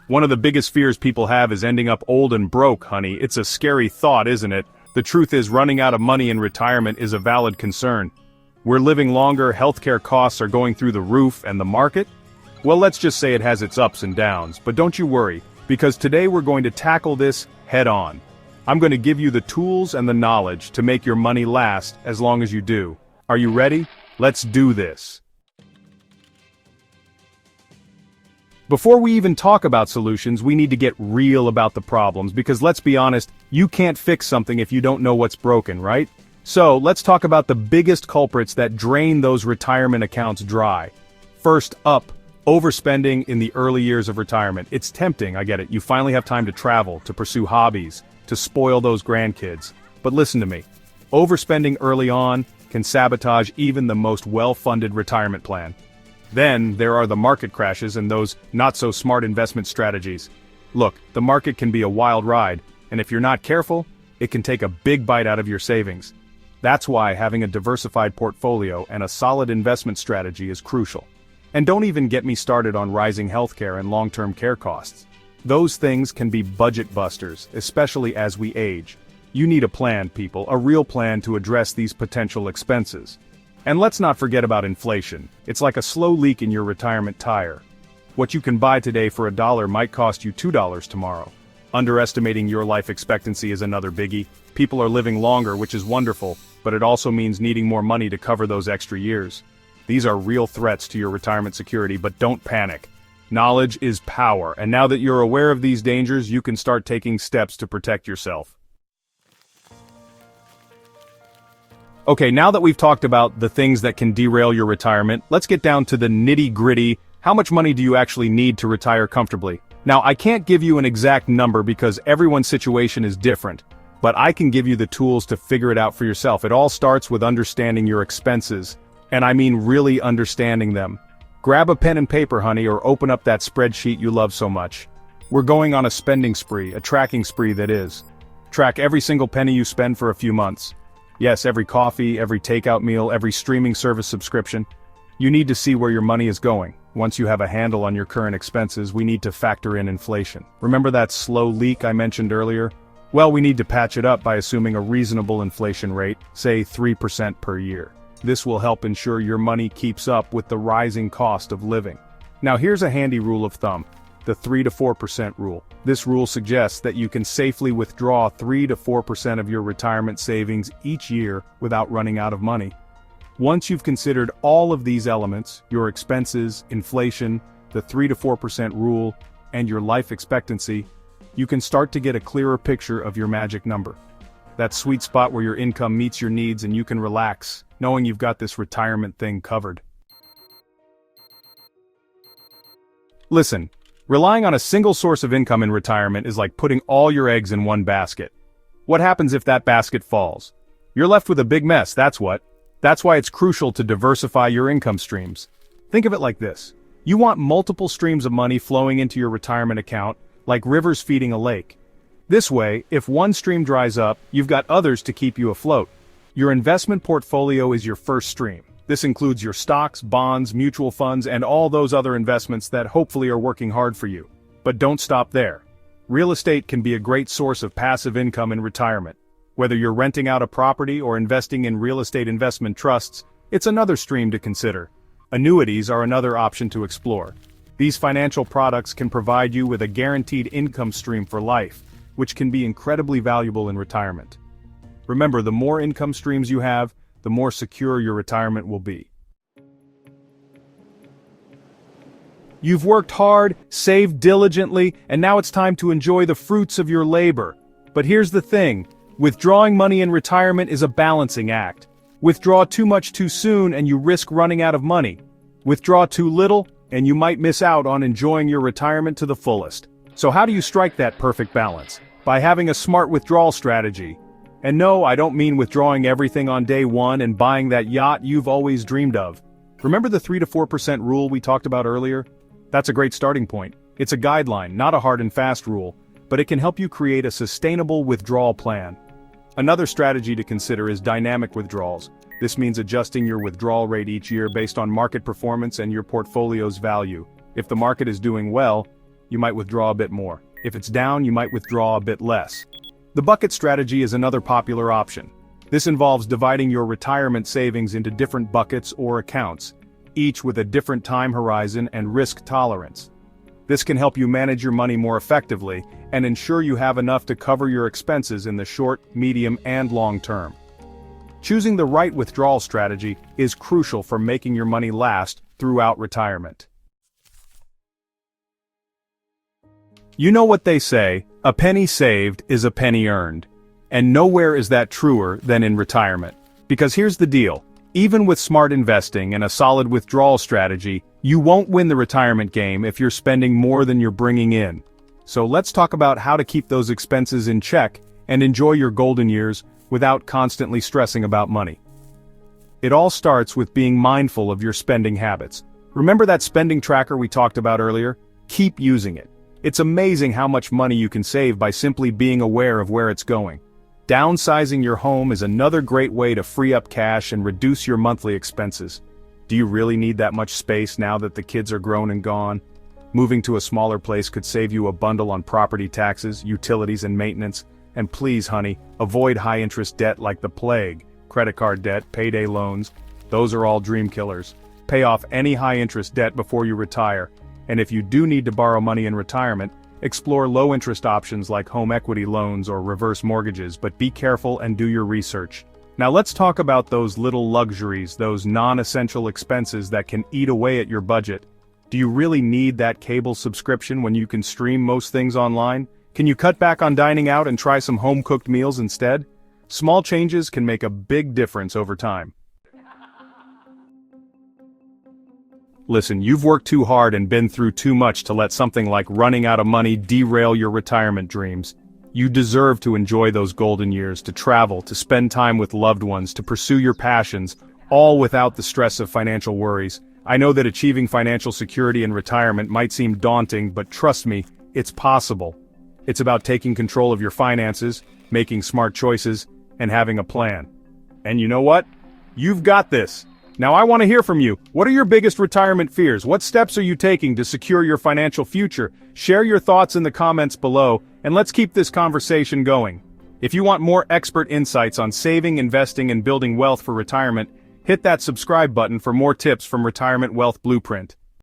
One of the biggest fears people have is ending up old and broke, honey. It's a scary thought, isn't it? The truth is, running out of money in retirement is a valid concern. We're living longer, healthcare costs are going through the roof, and the market? Well, let's just say it has its ups and downs, but don't you worry, because today we're going to tackle this head-on. I'm going to give you the tools and the knowledge to make your money last as long as you do. Are you ready? Let's do this. Before we even talk about solutions, we need to get real about the problems, because let's be honest, you can't fix something if you don't know what's broken, right? So, let's talk about the biggest culprits that drain those retirement accounts dry. First up, overspending in the early years of retirement. It's tempting, I get it. You finally have time to travel, to pursue hobbies, to spoil those grandkids. But listen to me. Overspending early on can sabotage even the most well-funded retirement plan. Then, there are the market crashes and those not-so-smart investment strategies. Look, the market can be a wild ride, and if you're not careful, it can take a big bite out of your savings. That's why having a diversified portfolio and a solid investment strategy is crucial. And don't even get me started on rising healthcare and long-term care costs. Those things can be budget busters, especially as we age. You need a plan, people, a real plan to address these potential expenses. And let's not forget about inflation. It's like a slow leak in your retirement tire. What you can buy today for $1 might cost you $2 tomorrow. Underestimating your life expectancy is another biggie. People are living longer, which is wonderful, but it also means needing more money to cover those extra years. These are real threats to your retirement security, but don't panic. Knowledge is power, and now that you're aware of these dangers, you can start taking steps to protect yourself. Okay, now that we've talked about the things that can derail your retirement, let's get down to the nitty-gritty. How much money do you actually need to retire comfortably? Now, I can't give you an exact number because everyone's situation is different, but I can give you the tools to figure it out for yourself. It all starts with understanding your expenses, and I mean really understanding them. Grab a pen and paper, honey, or open up that spreadsheet you love so much. We're going on a spending spree, a tracking spree that is. Track every single penny you spend for a few months. Yes, every coffee, every takeout meal, every streaming service subscription. You need to see where your money is going. Once you have a handle on your current expenses, we need to factor in inflation. Remember that slow leak I mentioned earlier? Well, we need to patch it up by assuming a reasonable inflation rate, say 3% per year. This will help ensure your money keeps up with the rising cost of living. Now here's a handy rule of thumb. The 3 to 4% rule. This rule suggests that you can safely withdraw 3 to 4% of your retirement savings each year without running out of money. Once you've considered all of these elements, your expenses, inflation, the 3 to 4% rule, and your life expectancy, you can start to get a clearer picture of your magic number. That sweet spot where your income meets your needs and you can relax, knowing you've got this retirement thing covered. Listen. Relying on a single source of income in retirement is like putting all your eggs in one basket. What happens if that basket falls? You're left with a big mess, that's what. That's why it's crucial to diversify your income streams. Think of it like this. You want multiple streams of money flowing into your retirement account, like rivers feeding a lake. This way, if one stream dries up, you've got others to keep you afloat. Your investment portfolio is your first stream. This includes your stocks, bonds, mutual funds, and all those other investments that hopefully are working hard for you. But don't stop there. Real estate can be a great source of passive income in retirement. Whether you're renting out a property or investing in real estate investment trusts, it's another stream to consider. Annuities are another option to explore. These financial products can provide you with a guaranteed income stream for life, which can be incredibly valuable in retirement. Remember, the more income streams you have, the more secure your retirement will be. You've worked hard, saved diligently, and now it's time to enjoy the fruits of your labor. But here's the thing, withdrawing money in retirement is a balancing act. Withdraw too much too soon and you risk running out of money. Withdraw too little, and you might miss out on enjoying your retirement to the fullest. So how do you strike that perfect balance? By having a smart withdrawal strategy. And no, I don't mean withdrawing everything on day one and buying that yacht you've always dreamed of. Remember the 3 to 4% rule we talked about earlier? That's a great starting point. It's a guideline, not a hard and fast rule, but it can help you create a sustainable withdrawal plan. Another strategy to consider is dynamic withdrawals. This means adjusting your withdrawal rate each year based on market performance and your portfolio's value. If the market is doing well, you might withdraw a bit more. If it's down, you might withdraw a bit less. The bucket strategy is another popular option. This involves dividing your retirement savings into different buckets or accounts, each with a different time horizon and risk tolerance. This can help you manage your money more effectively and ensure you have enough to cover your expenses in the short, medium, and long term. Choosing the right withdrawal strategy is crucial for making your money last throughout retirement. You know what they say, a penny saved is a penny earned. And nowhere is that truer than in retirement. Because here's the deal, even with smart investing and a solid withdrawal strategy, you won't win the retirement game if you're spending more than you're bringing in. So let's talk about how to keep those expenses in check and enjoy your golden years without constantly stressing about money. It all starts with being mindful of your spending habits. Remember that spending tracker we talked about earlier? Keep using it. It's amazing how much money you can save by simply being aware of where it's going. Downsizing your home is another great way to free up cash and reduce your monthly expenses. Do you really need that much space now that the kids are grown and gone? Moving to a smaller place could save you a bundle on property taxes, utilities, and maintenance. And please, honey, avoid high-interest debt like the plague. Credit card debt, payday loans, those are all dream killers. Pay off any high-interest debt before you retire. And if you do need to borrow money in retirement, explore low-interest options like home equity loans or reverse mortgages, but be careful and do your research. Now let's talk about those little luxuries, those non-essential expenses that can eat away at your budget. Do you really need that cable subscription when you can stream most things online? Can you cut back on dining out and try some home-cooked meals instead? Small changes can make a big difference over time. Listen, you've worked too hard and been through too much to let something like running out of money derail your retirement dreams. You deserve to enjoy those golden years, to travel, to spend time with loved ones, to pursue your passions, all without the stress of financial worries. I know that achieving financial security in retirement might seem daunting, but trust me, it's possible. It's about taking control of your finances, making smart choices, and having a plan. And you know what? You've got this. Now I want to hear from you. What are your biggest retirement fears? What steps are you taking to secure your financial future? Share your thoughts in the comments below, and let's keep this conversation going. If you want more expert insights on saving, investing, and building wealth for retirement, hit that subscribe button for more tips from Retirement Wealth Blueprint.